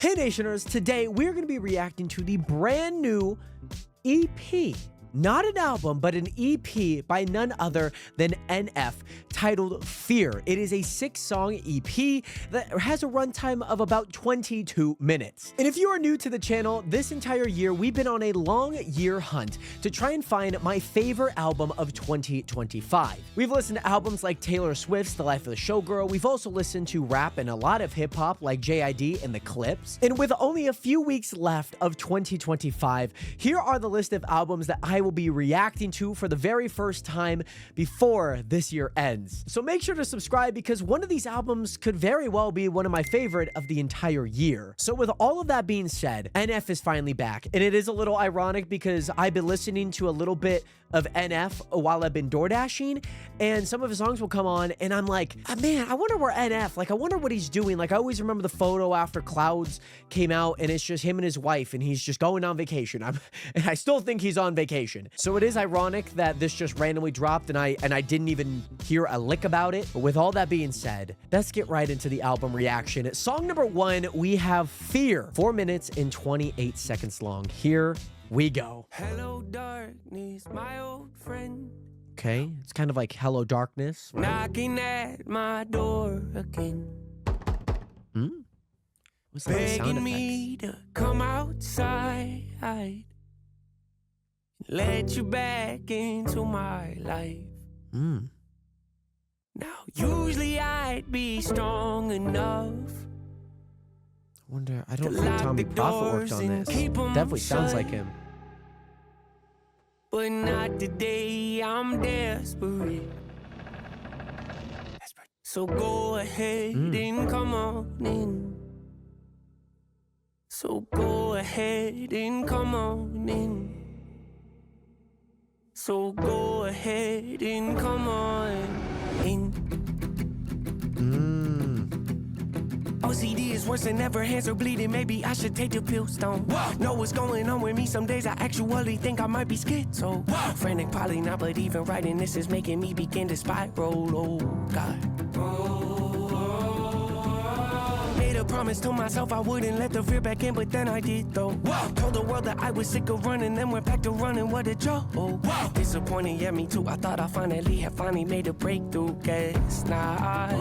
Hey Nationers, today we're going to be reacting to the brand new EP. Not an album, but an EP by none other than NF, titled Fear. It is a 6-song EP that has a runtime of about 22 minutes. And if you are new to the channel, this entire year we've been on a long year hunt to try and find my favorite album of 2025. We've listened to albums like Taylor Swift's The Life of the Showgirl. We've also listened to rap and a lot of hip-hop like JID and The Clips. And with only a few weeks left of 2025, here are the list of albums that I will be reacting to for the very first time before this year ends. So make sure to subscribe because one of these albums could very well be one of my favorite of the entire year. So with all of that being said, NF is finally back, and it is a little ironic because I've been listening to a little bit of NF while I've been door dashing, and some of his songs will come on and I'm like, oh, man, I wonder where NF, like I wonder what he's doing. Like I always remember the photo after Clouds came out and it's just him and his wife and he's just going on vacation. And I still think he's on vacation. So it is ironic that this just randomly dropped and I didn't even hear a lick about it. But with all that being said, let's get right into the album reaction. Song number 1, we have Fear, 4 minutes and 28 seconds long. Here we go. Hello darkness, my old friend. Okay, it's kind of like Hello Darkness, right? Knocking at my door again. What's that sound Begging me to come outside. Let you back into my life. Now usually I'd be strong enough. I wonder, I don't think Tommy Prophet worked on this. Definitely sounds like him. But not today, I'm desperate. So go ahead and come on in. So go ahead and come on in. So go ahead and come on in. OCD is worse than ever, hands are bleeding, maybe I should take the pills down. Know what's going on with me, some days I actually think I might be schizo. Frantic, probably not, but even writing this is making me begin to spiral, oh God. Made a promise to myself I wouldn't let the fear back in, but then I did though. Told the world that I was sick of running, then went back to running, what a joke. Disappointing, yeah me too, I thought I finally made a breakthrough, guess not.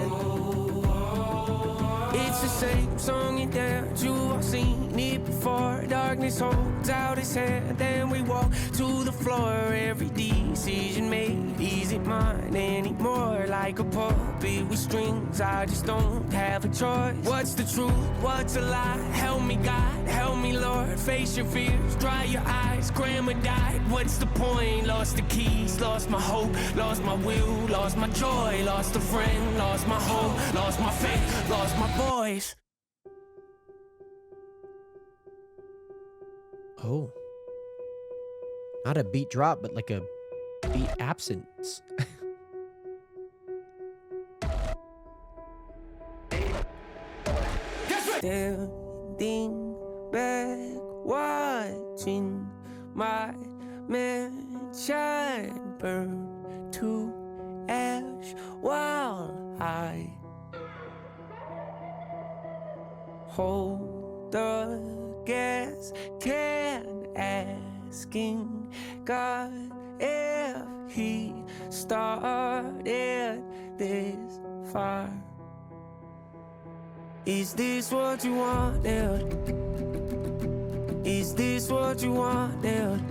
It's the same song and dance, you all seen it before. Darkness holds out its hand, then we walk to the floor. Every decision made, is it mine anymore? Like a puppet with strings, I just don't have a choice. What's the truth, what's a lie? Help me God, help me Lord. Face your fears, dry your eyes, grandma died. What's the point? Lost the keys, lost my hope, lost my will, lost my joy, lost a friend, lost my hope, lost my faith, lost my voice. Oh. Not a beat drop, but like a beat absence. Standing back, watching my mansion burn to ash while I hold the gas can, asking God if he started this fire. Is this what you wanted? Is this what you wanted?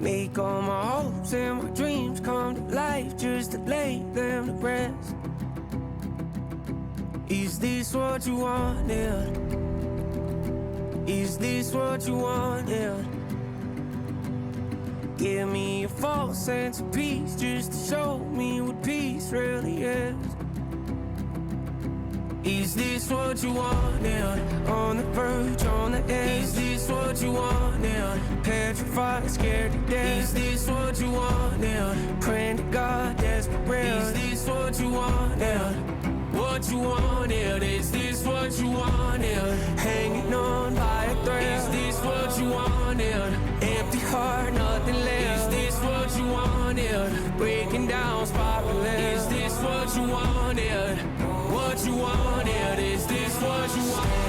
Make all my hopes and my dreams come to life just to lay them to rest. Is this what you wanted? Is this what you wanted? Give me a false sense of peace just to show me what peace really is. Is this what you wanted? On the verge, on the edge. Is this what you wanted? Petrified, scared to death. Is this what you wanted? Praying to God, desperate. Is this what you wanted? What you wanted? Is this what you wanted? Hanging on by a thread. Is this what you wanted? Empty heart, nothing left. Is this what you wanted? Breaking down, spiraling. Is this what you wanted? What you wanted? Is this what you wanted?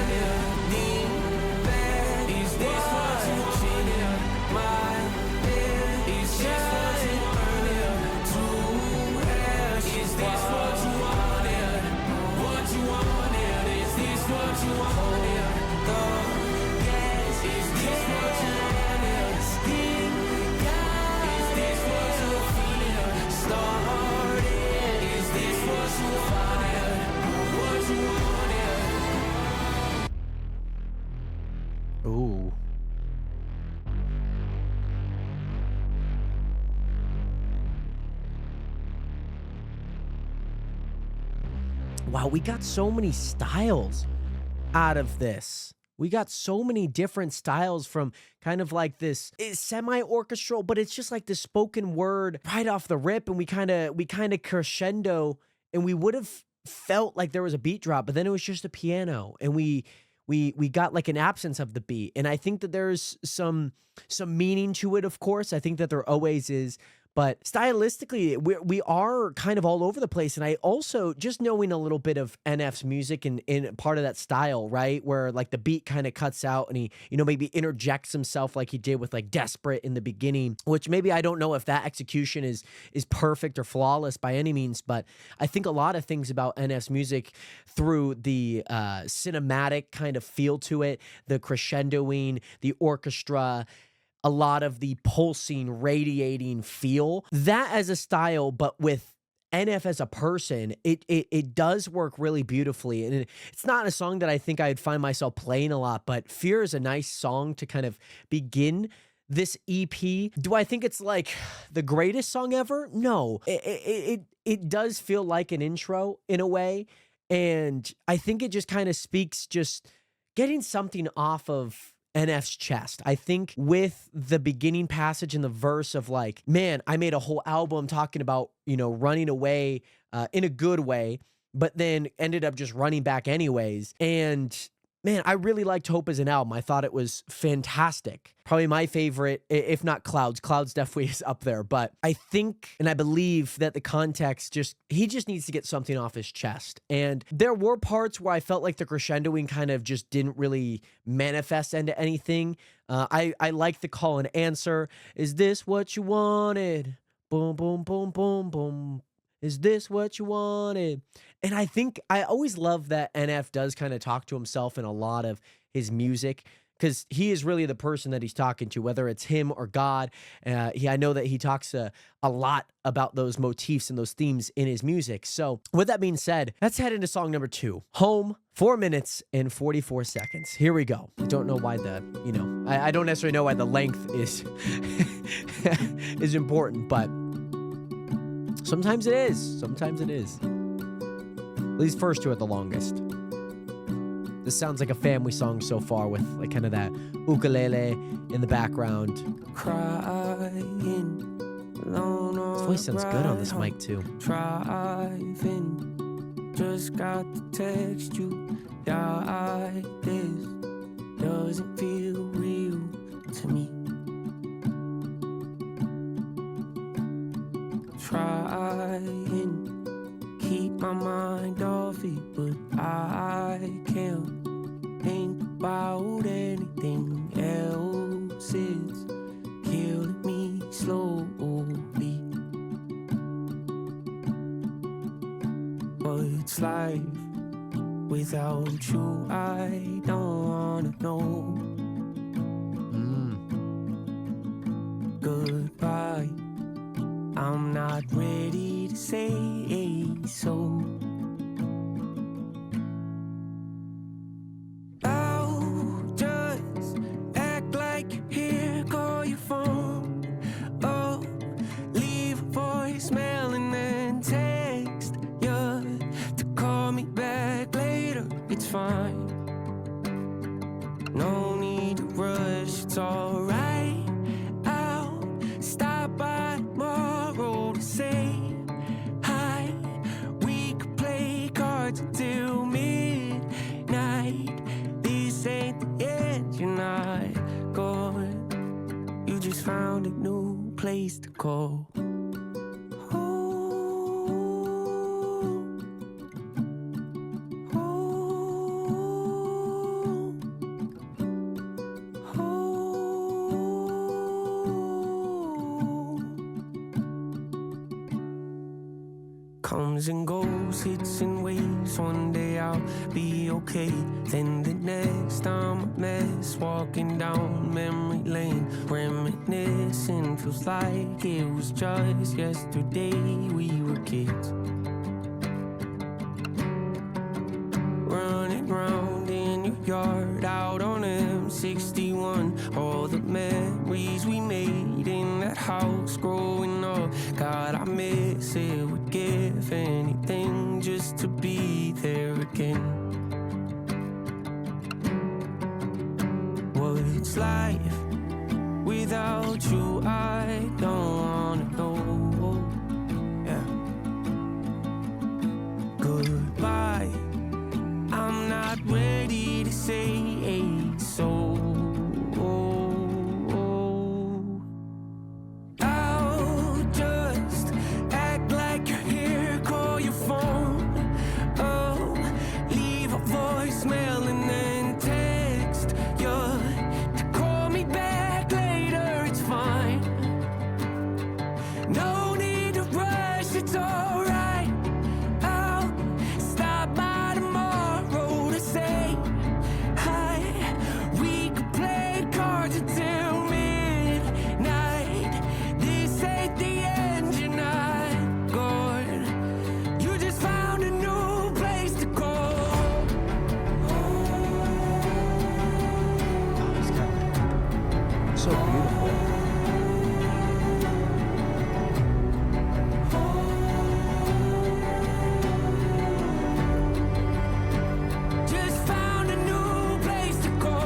you wanted? The gas, is this what you wanted? Is this what you feel? Started, is this what you wanted? What you wanted? Ooh. Wow, we got so many styles out of this. We got so many different styles from kind of like this semi-orchestral, but it's just like the spoken word right off the rip, and we kind of crescendo, and we would have felt like there was a beat drop, but then it was just a piano, and we got like an absence of the beat. And I think that there's some meaning to it, of course. I think that there always is. But stylistically, we are kind of all over the place. And I also, just knowing a little bit of NF's music and part of that style, right? Where like the beat kind of cuts out and he, maybe interjects himself like he did with like Desperate in the beginning, which maybe I don't know if that execution is perfect or flawless by any means. But I think a lot of things about NF's music through the cinematic kind of feel to it, the crescendoing, the orchestra, a lot of the pulsing, radiating feel, that as a style, but with NF as a person, it does work really beautifully. And it's not a song that I think I'd find myself playing a lot, but Fear is a nice song to kind of begin this EP. Do I think it's like the greatest song ever? No. It does feel like an intro in a way. And I think it just kind of speaks just getting something off of NF's chest. I think with the beginning passage and the verse of like, man, I made a whole album talking about, running away in a good way, but then ended up just running back anyways. And man, I really liked Hope as an album. I thought it was fantastic. Probably my favorite, if not Clouds. Clouds definitely is up there. But I think and I believe that the context he just needs to get something off his chest. And there were parts where I felt like the crescendoing kind of just didn't really manifest into anything. I like the call and answer. Is this what you wanted? Boom, boom, boom, boom, boom. Is this what you wanted? And I think I always love that NF does kind of talk to himself in a lot of his music, because he is really the person that he's talking to, whether it's him or God. I know that he talks a lot about those motifs and those themes in his music. So with that being said, let's head into song number 2, Home, 4 minutes and 44 seconds. Here we go. I don't know why I don't necessarily know why the length is, is important, but sometimes it is. Sometimes it is. These first two are the longest. This sounds like a family song so far, with like kind of that ukulele in the background. Crying, his voice sounds good on this mic too. Driving, just got to text you. Yeah, this doesn't feel real to me. Trying, keep my mind off it, but I can't think about anything else. It's killing me slowly. What's life without you? I don't wanna know. Goodbye, I'm not ready to say so. Oh, just act like you're here, call your phone. Oh, leave a voicemail and then text you to call me back later. It's fine. No need to rush, it's alright. I'll stop by tomorrow to say hi. We could play cards until midnight. This ain't the end, you're not gone. You just found a new place to call home. Home. Comes and goes those hits and waves. One day I'll be okay, then the next I'm a mess. Walking down memory lane, reminiscing. Feels like it was just yesterday we were kids. Running round in your yard, out on M61. All the memories we made in that house growing up. God, I miss it, would give anything just to be there again. What's life without you? I don't wanna know. Yeah. Goodbye, I'm not ready to say so. I'll just act like you're here, call your phone. Oh, leave a voicemail and then text you to call me back later, it's fine. No need to rush, it's alright. I'll stop by tomorrow to say hi. We could play cards until midnight. This ain't the end, you're not gone. You just found a new place to go. So beautiful. Just found a new place to go.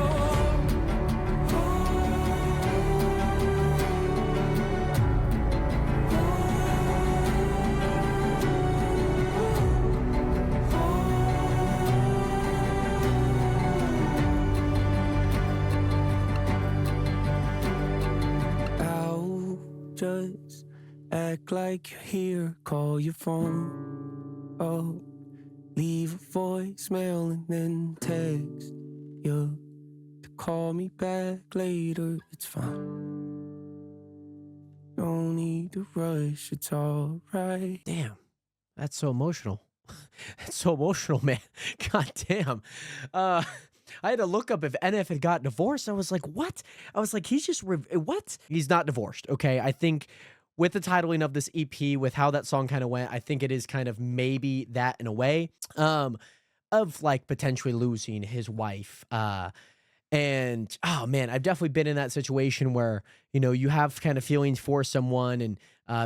I'll just act like you're here, call your phone. Oh, leave a voicemail and then text you to call me back later, it's fine. No need to rush, it's alright. Damn, that's so emotional. That's so emotional, man. God damn. I had to look up if NF had got divorced. I was like, what? I was like, he's just, what? He's not divorced, okay? I think with the titling of this EP, with how that song kind of went, I think it is kind of maybe that in a way, of like potentially losing his wife. And oh man, I've definitely been in that situation where, you know, you have kind of feelings for someone and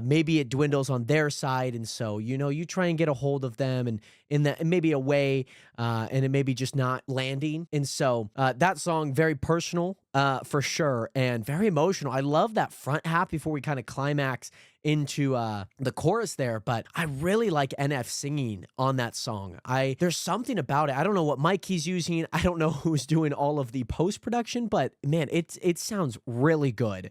maybe it dwindles on their side. And so, you know, you try and get a hold of them and in that maybe a way and it may be just not landing. And so that song, very personal for sure and very emotional. I love that front half before we kind of climax into the chorus there, but I really like NF singing on that song. There's something about it. I don't know what mic he's using. I don't know who's doing all of the post-production, but man, it sounds really good.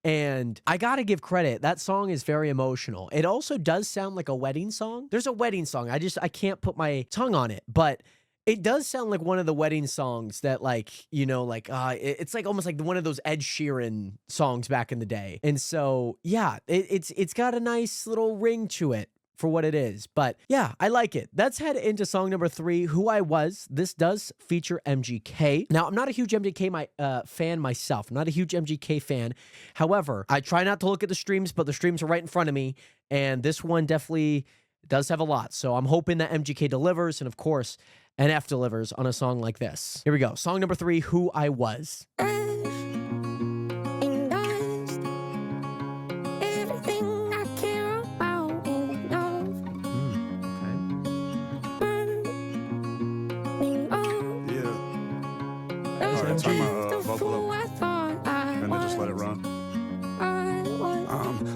And I gotta give credit. That song is very emotional. It also does sound like a wedding song. There's a wedding song. I can't put my tongue on it, but it does sound like one of the wedding songs that, like, you know, like it's like almost like one of those Ed Sheeran songs back in the day. And so, yeah, it's got a nice little ring to it for what it is. But yeah, I like it. Let's head into song number 3, Who I Was. This does feature MGK. Now, I'm not a huge MGK fan myself. I'm not a huge MGK fan. However, I try not to look at the streams, but the streams are right in front of me. And this one definitely does have a lot. So I'm hoping that MGK delivers. And of course, NF delivers on a song like this. Here we go. Song number 3, Who I Was.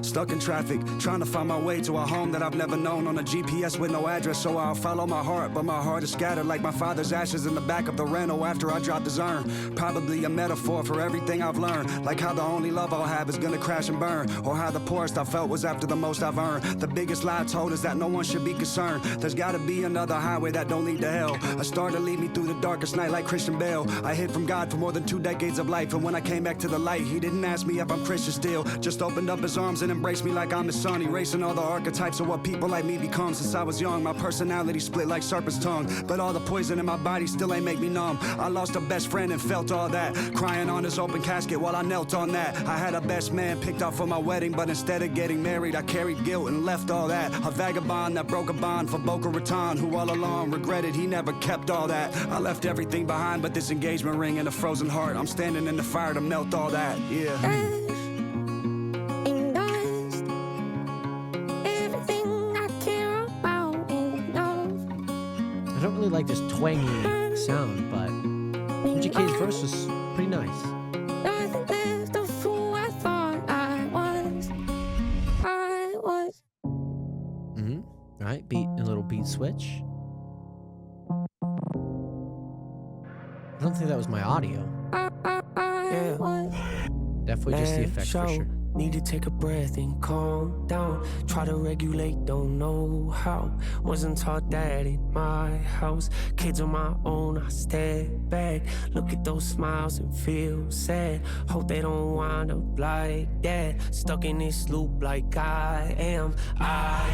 Stuck in traffic, trying to find my way to a home that I've never known on a GPS with no address, so I'll follow my heart, but my heart is scattered like my father's ashes in the back of the rental after I dropped his urn. Probably a metaphor for everything I've learned, like how the only love I'll have is gonna crash and burn, or how the poorest I felt was after the most I've earned. The biggest lie told is that no one should be concerned. There's gotta be another highway that don't lead to hell, a star to lead me through the darkest night like Christian Bale. I hid from God for more than 2 decades of life, and when I came back to the light, he didn't ask me if I'm Christian still. real. Just opened up his arms and embraced me like I'm his son. Erasing all the archetypes of what people like me become. Since I was young, my personality split like serpent's tongue. But all the poison in my body still ain't make me numb. I lost a best friend and felt all that. Crying on his open casket while I knelt on that. I had a best man picked out for my wedding, but instead of getting married, I carried guilt and left all that. A vagabond that broke a bond for Boca Raton, who all along regretted he never kept all that. I left everything behind but this engagement ring and a frozen heart. I'm standing in the fire to melt all that, yeah. In dust, everything I care about in love. I don't really like this twangy sound, but MGK's verse was pretty nice. Nothing left of who I thought I was. All right, a little beat switch. I don't think that was my audio. Definitely just the effects for sure. Need to take a breath and calm down. Try to regulate, don't know how. Wasn't taught that in my house. Kids on my own, I step back. Look at those smiles and feel sad. Hope they don't wind up like that. Stuck in this loop like I am. I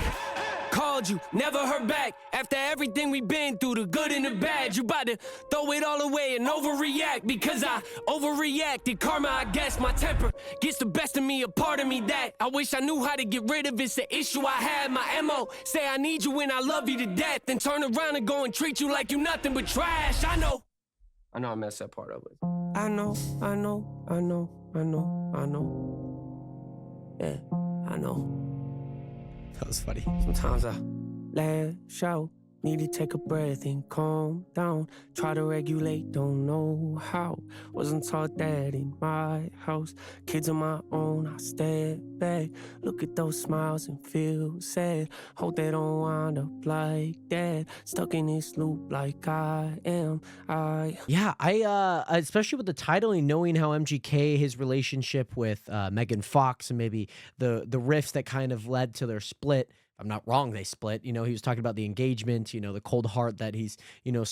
called you, never heard back. After everything we've been through, the good and the bad, you about to throw it all away and overreact. Because I overreacted. Karma, I guess my temper gets the best of me, a part of me that I wish I knew how to get rid of. It's the issue I had. My MO say I need you and I love you to death, then turn around and go and treat you like you nothing but trash. I know I messed that part up with. I know. Yeah, I know. That was funny. Sometimes I lash out. Need to take a breath and calm down. Try to regulate, don't know how. Wasn't taught that in my house. Kids on my own, I step back. Look at those smiles and feel sad. Hope they don't wind up like that. Stuck in this loop like I am. Yeah, I especially with the titling, knowing how MGK, his relationship with Megan Fox, and maybe the riffs that kind of led to their split. If I'm not wrong, they split. You know, he was talking about the engagement, you know, the cold heart that he's, you know,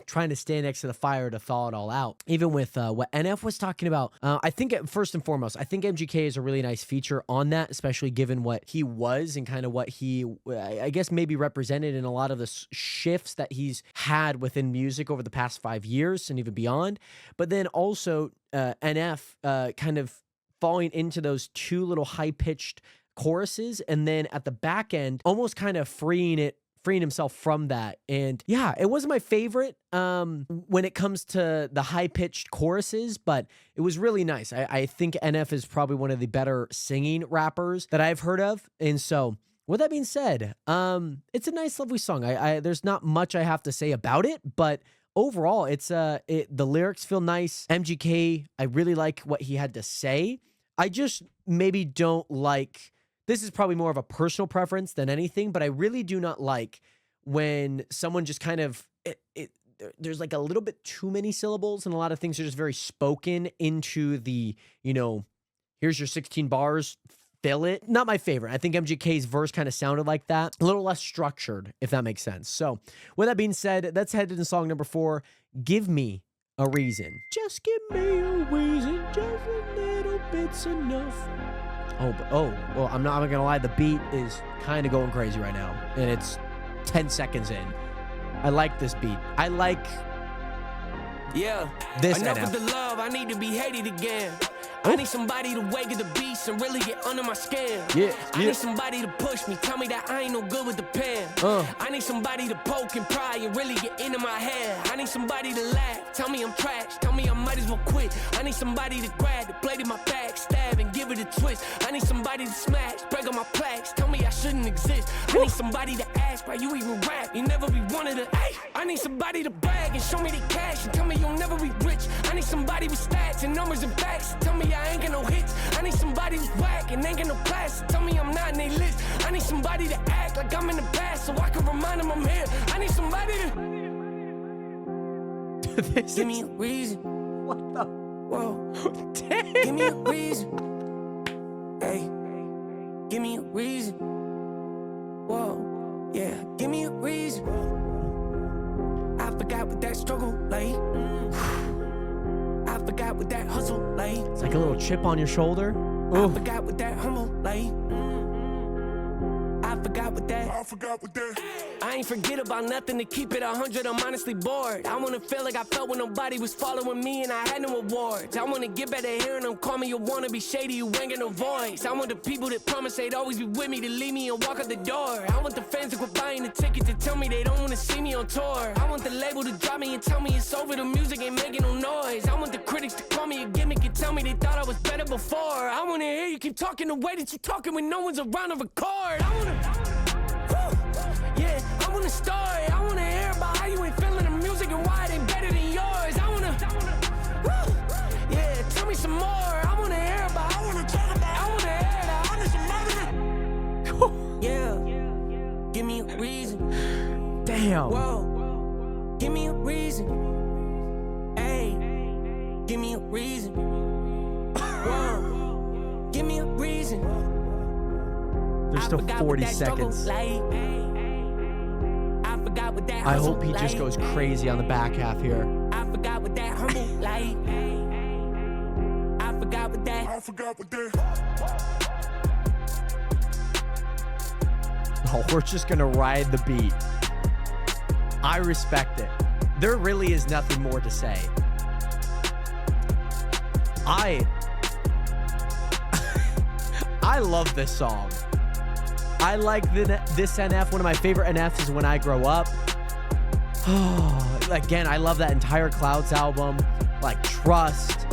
trying to stand next to the fire to thaw it all out. Even with what NF was talking about, I think first and foremost, I think MGK is a really nice feature on that, especially given what he was and kind of what he, I guess, maybe represented in a lot of the shifts that he's had within music over the past 5 years and even beyond. But then also NF kind of falling into those two little high-pitched choruses, and then at the back end almost kind of freeing himself from that. And yeah, it wasn't my favorite when it comes to the high-pitched choruses, but it was really nice. I think NF is probably one of the better singing rappers that I've heard of. And so with that being said, it's a nice, lovely song. There's not much I have to say about it, but overall the lyrics feel nice. MGK, I really like what he had to say. I just maybe don't like, this is probably more of a personal preference than anything, but I really do not like when someone just kind of, there's like a little bit too many syllables, and a lot of things are just very spoken into the, you know, here's your 16 bars, fill it. Not my favorite. I think MGK's verse kind of sounded like that. A little less structured, if that makes sense. So with that being said, let's head into song number 4, Give Me a Reason. Just give me a reason, just a little bit's enough. Well, I'm not gonna lie, the beat is kind of going crazy right now, and it's 10 seconds in. I like this beat. I like this. Enough of the love, I need to be hated again. I need somebody to wake at the beast and really get under my skin. I need somebody to push me, tell me that I ain't no good with the pen. I need somebody to poke and pry and really get into my head. I need somebody to laugh, tell me I'm trash, tell me I might as well quit. I need somebody to grab the blade in my back, stab and give it a twist. I need somebody to smash, break on my plaques, tell me I shouldn't exist. I need somebody to ask why you even rap, you never be one of the I need somebody to brag and show me the cash and tell me you'll never be rich. I need somebody with stats and numbers and facts, tell me I ain't got no hits. I need somebody who's whack and ain't got no class, tell me I'm not in they list. I need somebody to act like I'm in the past so I can remind them I'm here. I need somebody to give me a reason. What the? Whoa. Damn. Give me a reason. Hey, give me a reason. Whoa, yeah, give me a reason. I forgot what that struggle like. I forgot what that hustle like. It's like a little chip on your shoulder. I forgot what that humble like. I forgot what that. I ain't forget about nothing to keep it 100. I'm honestly bored. I wanna feel like I felt when nobody was following me and I had no awards. I wanna get better hearing them call me. You wanna be shady, you ain't got no voice. I want the people that promise they'd always be with me to leave me and walk out the door. I want the fans to quit buying the ticket to tell me they don't wanna see me on tour. I want the label to drop me and tell me it's over, the music ain't making no noise. I want the critics to call me a gimmick and tell me they thought I was better before. I wanna hear you keep talking the way that you talking when no one's around to record. I wanna story. I wanna hear about how you ain't feeling the music and why it ain't better than yours. I wanna tell me some more. I wanna hear about, I wanna talk about, I wanna hear that. Yeah, give me a reason. Damn. Whoa, give me a reason. Hey, give me a reason. Whoa, give me a reason. There's still 40 seconds. I hope he just goes crazy on the back half here. I forgot what that humble like. I forgot what that. Oh, we're just gonna ride the beat. I respect it. There really is nothing more to say. I love this song. I like this NF. One of my favorite NFs is When I Grow Up. Again, I love that entire Clouds album. Like Trust.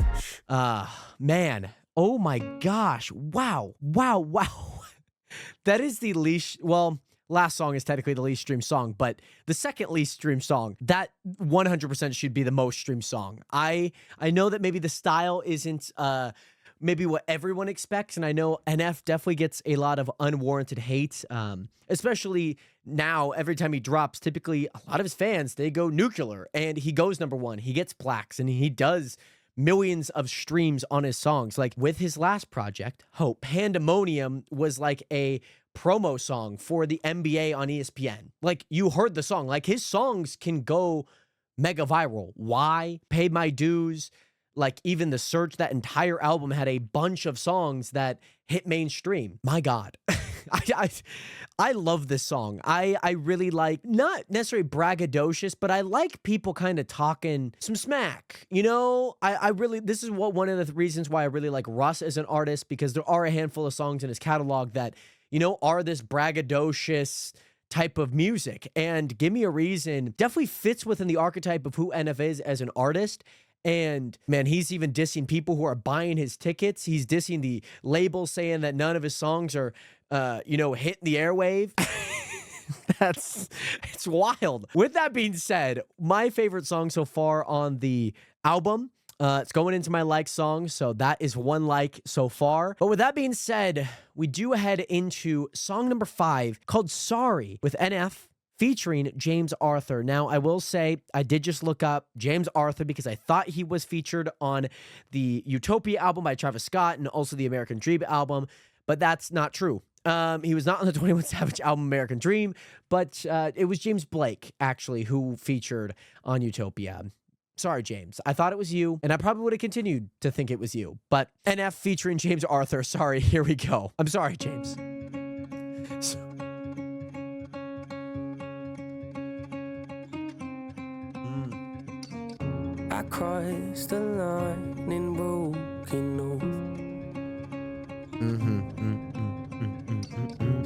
Man. Oh my gosh. Wow. That is the least, well, last song is technically the least streamed song, but the second least streamed song, that 100% should be the most streamed song. I know that maybe the style isn't maybe what everyone expects, and I know NF definitely gets a lot of unwarranted hate, especially now. Every time he drops, typically a lot of his fans, they go nuclear, and he goes #1. He gets plaques, and he does millions of streams on his songs. Like with his last project, Hope, Pandemonium was like a promo song for the NBA on ESPN. Like you heard the song, like his songs can go mega viral. Why? Paid My Dues. Like even The Search, that entire album had a bunch of songs that hit mainstream. My God. I love this song. I really like, not necessarily braggadocious, but I like people kind of talking some smack. You know, I really, this is one of the reasons why I really like Russ as an artist, because there are a handful of songs in his catalog that, you know, are this braggadocious type of music. And Give Me a Reason definitely fits within the archetype of who NF is as an artist. And man, he's even dissing people who are buying his tickets. He's dissing the label, saying that none of his songs are, you know, hitting the airwave. It's wild. With that being said, my favorite song so far on the album, it's going into my like song, so that is 1 like so far. But with that being said, we do head into song number 5 called Sorry with NF, featuring James Arthur. Now, I will say, I did just look up James Arthur because I thought he was featured on the Utopia album by Travis Scott and also the American Dream album, but that's not true. He was not on the 21 Savage album American Dream, but it was James Blake, actually, who featured on Utopia. Sorry, James. I thought it was you, and I probably would have continued to think it was you. But NF featuring James Arthur, sorry, here we go. I'm sorry, James. I crossed the line and broken oath.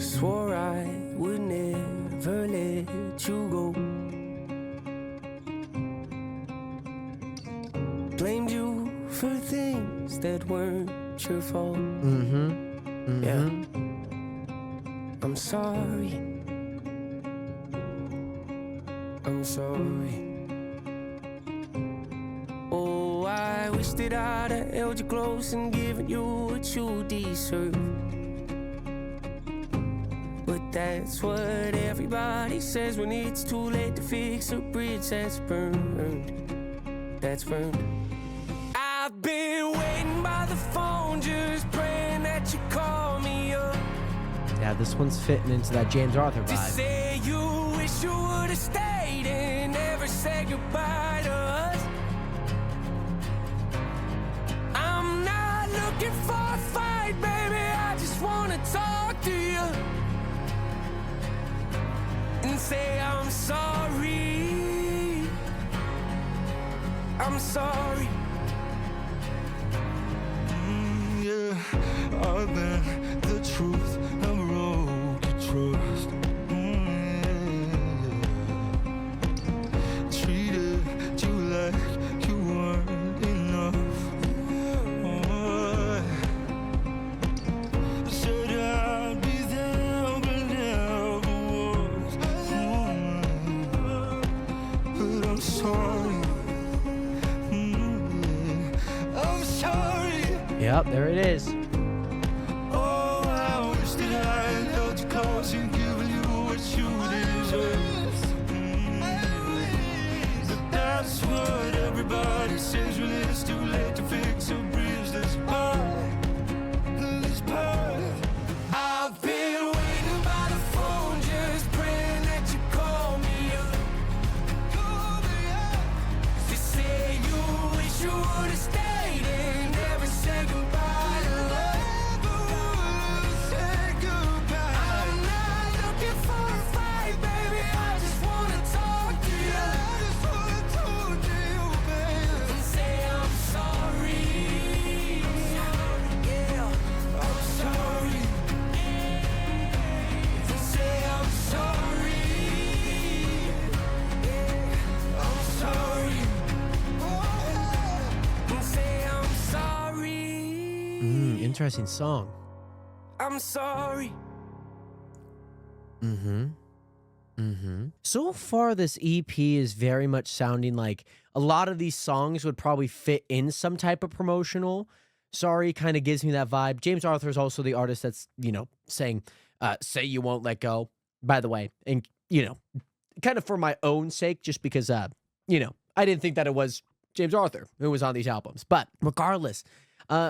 Swore I would never let you go. Blamed you for things that weren't your fault. Yeah. I'm sorry. I'm sorry. Oh, I wish that I'd have held you close and given you what you deserve. But that's what everybody says when it's too late to fix a bridge that's burned. That's burned. I've been waiting by the phone, just praying that you call me up. Yeah, this one's fitting into that James Arthur vibe. To say you wish you would have stayed and never said goodbye to us. I'm not looking for a fight, say I'm sorry. I'm sorry. Yeah, I've been the truth, I'm wrong to trust. Treated you like you weren't enough. Said I'd be there, but never was. But I'm sorry. I'm sorry. Yep, there it is. Oh, I wish that I had held you close and given you what you deserve. But that's what everybody says when it's too late to fix a bridge that's apart. This part. I've been waiting by the phone, just praying that you call me up. To say you wish you would have stayed and never said goodbye to love. I'm not looking for a fight, baby. I just wanna talk to you. And say I'm sorry. Yeah, I'm sorry. And say I'm sorry. Yeah, I'm sorry. And say I'm sorry. Interesting song. I'm sorry. So far, this EP is very much sounding like a lot of these songs would probably fit in some type of promotional. Sorry kind of gives me that vibe. James Arthur is also the artist that's, saying, say you won't let go, by the way. And, kind of for my own sake, just because, I didn't think that it was James Arthur who was on these albums. But regardless,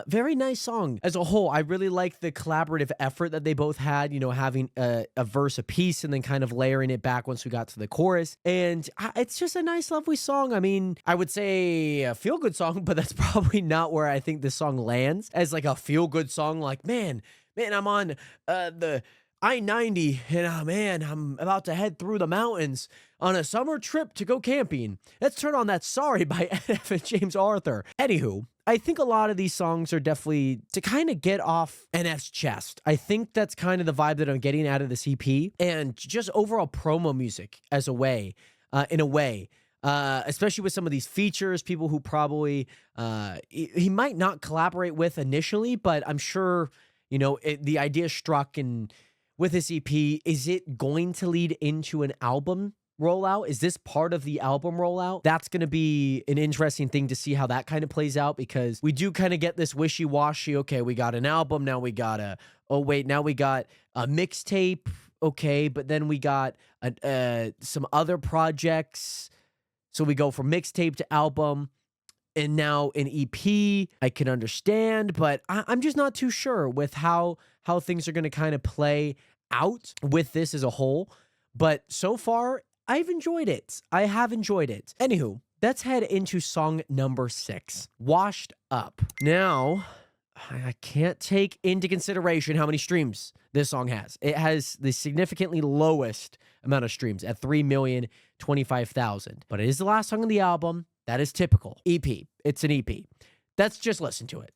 very nice song as a whole. I really like the collaborative effort that they both had, having a verse apiece and then kind of layering it back once we got to the chorus. And it's just a nice, lovely song. I mean, I would say a feel-good song, but that's probably not where I think this song lands as like a feel-good song. Like, man, I'm on the I-90 and man, I'm about to head through the mountains on a summer trip to go camping. Let's turn on that Sorry by NF and James Arthur. Anywho, I think a lot of these songs are definitely to kind of get off NF's chest. I think that's kind of the vibe that I'm getting out of this EP, and just overall promo music as a way, in a way, especially with some of these features, people who probably he might not collaborate with initially, but I'm sure, the idea struck. And with this EP, is it going to lead into an album rollout? Is this part of the album rollout? That's going to be an interesting thing to see how that kind of plays out, because we do kind of get this wishy-washy, okay, we got an album, now we got now we got a mixtape, okay, but then we got some other projects, so we go from mixtape to album, and now an EP. I can understand, but I'm just not too sure with how things are going to kind of play out with this as a whole. But so far, I've enjoyed it. I have enjoyed it. Anywho, let's head into song number 6, Washed Up. Now, I can't take into consideration how many streams this song has. It has the significantly lowest amount of streams at 3,025,000. But it is the last song on the album. That is typical. EP. It's an EP. Let's just listen to it.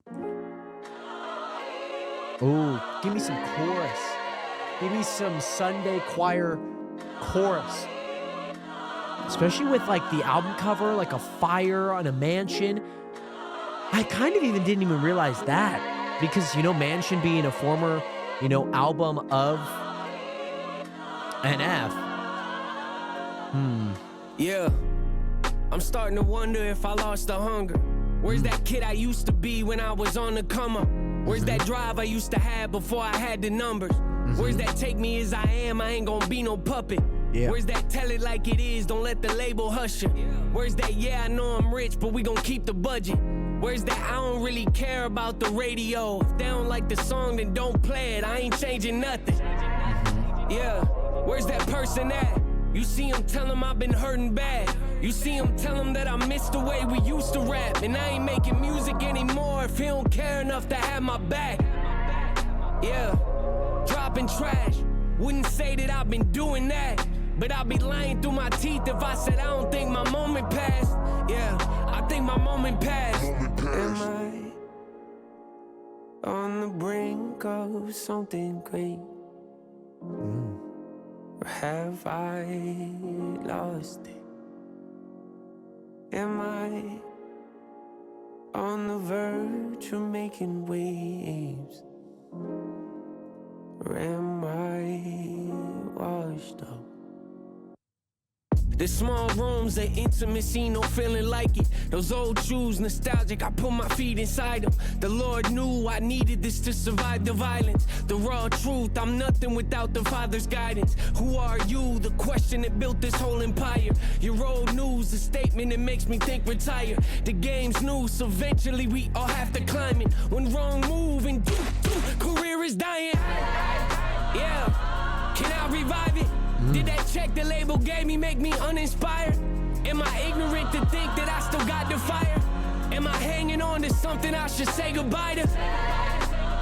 Ooh, give me some chorus. Give me some Sunday choir chorus. Especially with like the album cover, like a fire on a mansion. I kind of even didn't even realize that, because, Mansion being a former, album of NF. Yeah, I'm starting to wonder if I lost the hunger. Where's that kid I used to be when I was on the come up? Where's that drive I used to have before I had the numbers? Where's that take me as I am, I ain't gonna be no puppet? Yeah. Where's that tell it like it is, don't let the label hush you? Where's that I know I'm rich, but we gon' keep the budget? Where's that I don't really care about the radio? If they don't like the song, then don't play it, I ain't changing nothing. Yeah, where's that person at? You see him, tell him I've been hurting bad. You see him, tell him that I miss the way we used to rap. And I ain't making music anymore if he don't care enough to have my back. Yeah, dropping trash. Wouldn't say that I've been doing that, But I'll be lying through my teeth if I said I don't think my moment passed. Yeah, I think my moment passed. Am I on the brink of something great? Or have I lost it? Am I on the verge of making waves? Or am I washed up? The small rooms, the intimacy, no feeling like it. Those old shoes, nostalgic, I put my feet inside them. The Lord knew I needed this to survive the violence. The raw truth, I'm nothing without the Father's guidance. Who are you? The question that built this whole empire. Your old news, a statement that makes me think retire. The game's new, so eventually we all have to climb it. When wrong move and career is dying. Yeah, can I revive it? Did that check the label gave me make me uninspired? Am I ignorant to think that I still got the fire? Am I hanging on to something I should say goodbye to?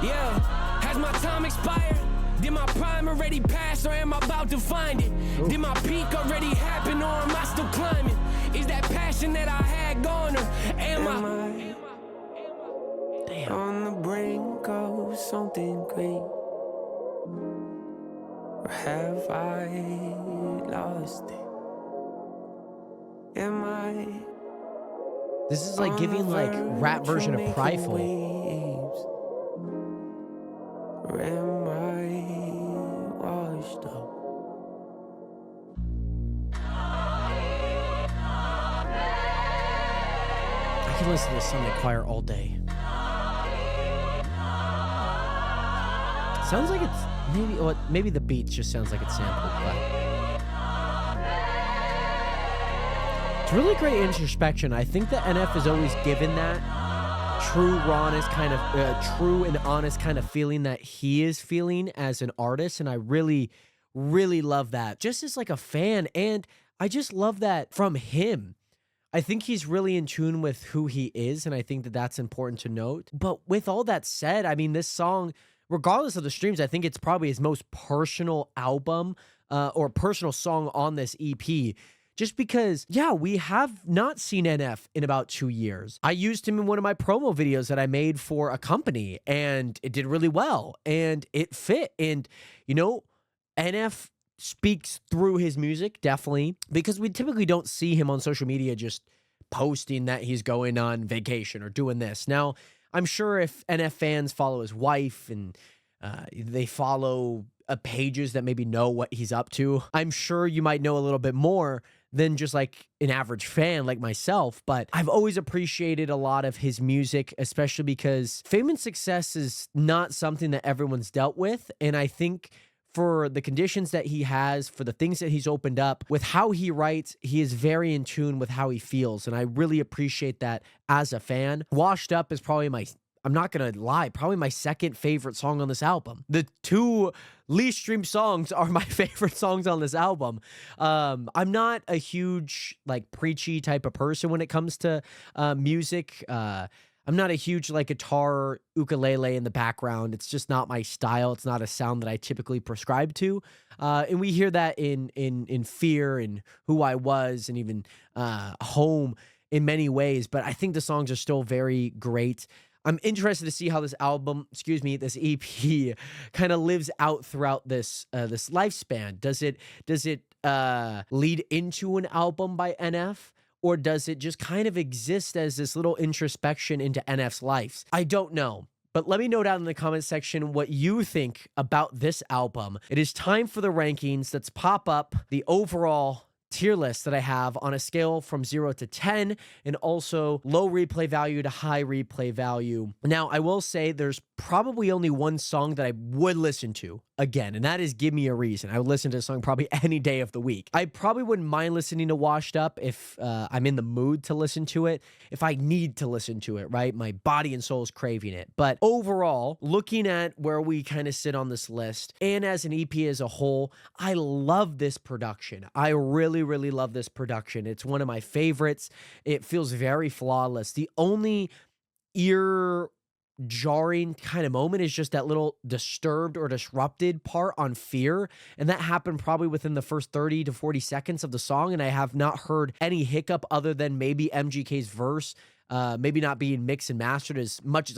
Yeah, has my time expired? Did my prime already pass or am I about to find it? Did my peak already happen or am I still climbing? Is that passion that I had gone or am I on the brink of something great? Or have I lost it? Am I? This is like giving like rap version of Prideful. Or am I washed up? I can listen to Sunday Choir all day. Sounds like it's maybe the beat just sounds like it's sampled, but it's really great introspection. I think that NF has always given that true and honest kind of feeling that he is feeling as an artist, and I really, really love that just as like a fan, and I just love that from him. I think he's really in tune with who he is, and I think that that's important to note. But with all that said, I mean, this song, regardless of the streams, I think it's probably his most personal album or personal song on this EP. Just because, yeah, we have not seen NF in about 2 years. I used him in one of my promo videos that I made for a company, and it did really well, and it fit. And, you know, NF speaks through his music, definitely, because we typically don't see him on social media just posting that he's going on vacation or doing this. Now, I'm sure if NF fans follow his wife and they follow pages that maybe know what he's up to, I'm sure you might know a little bit more than just like an average fan like myself. But I've always appreciated a lot of his music, especially because fame and success is not something that everyone's dealt with. And I think for the conditions that he has, for the things that he's opened up, with how he writes, he is very in tune with how he feels. And I really appreciate that as a fan. Washed Up is probably I'm not going to lie, probably my second favorite song on this album. The two least streamed songs are my favorite songs on this album. I'm not a huge, like, preachy type of person when it comes to music. I'm not a huge, like, guitar, ukulele in the background. It's just not my style. It's not a sound that I typically prescribe to. And we hear that in Fear and Who I Was and even Home in many ways. But I think the songs are still very great. I'm interested to see how this this EP kind of lives out throughout this lifespan. Does it lead into an album by NF? Or does it just kind of exist as this little introspection into NF's life? I don't know. But let me know down in the comment section what you think about this album. It is time for the rankings. Let's pop up the overall tier list that I have on a scale from 0 to 10 and also low replay value to high replay value. Now, I will say there's probably only one song that I would listen to again, and that is Give Me a Reason. I would listen to a song probably any day of the week. I probably wouldn't mind listening to Washed Up if I'm in the mood to listen to it, if I need to listen to it, right? My body and soul is craving it. But overall, looking at where we kind of sit on this list and as an EP as a whole, I love this production. I really, really love this production. It's one of my favorites. It feels very flawless. The only ear jarring kind of moment is just that little disturbed or disrupted part on Fear. And that happened probably within the first 30 to 40 seconds of the song. And I have not heard any hiccup other than maybe MGK's verse, maybe not being mixed and mastered as much as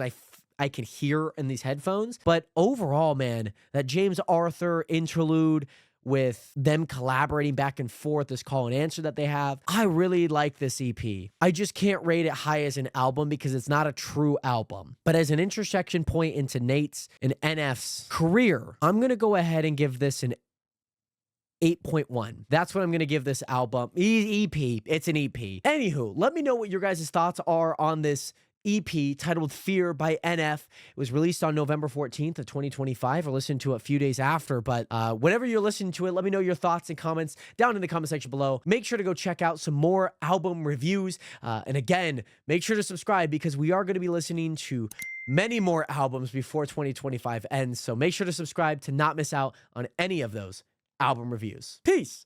I can hear in these headphones. But overall, man, that James Arthur interlude with them collaborating back and forth, this call and answer that they have, I really like this EP. I just can't rate it high as an album because it's not a true album. But as an intersection point into Nate's and NF's career, I'm going to go ahead and give this an 8.1. That's what I'm going to give this album. EP. It's an EP. Anywho, let me know what your guys' thoughts are on this EP titled Fear by NF. It was released on November 14th of 2025, or listened to it a few days after. But whenever you're listening to it, let me know your thoughts and comments down in the comment section below. Make sure to go check out some more album reviews. And again, make sure to subscribe because we are going to be listening to many more albums before 2025 ends. So make sure to subscribe to not miss out on any of those album reviews. Peace.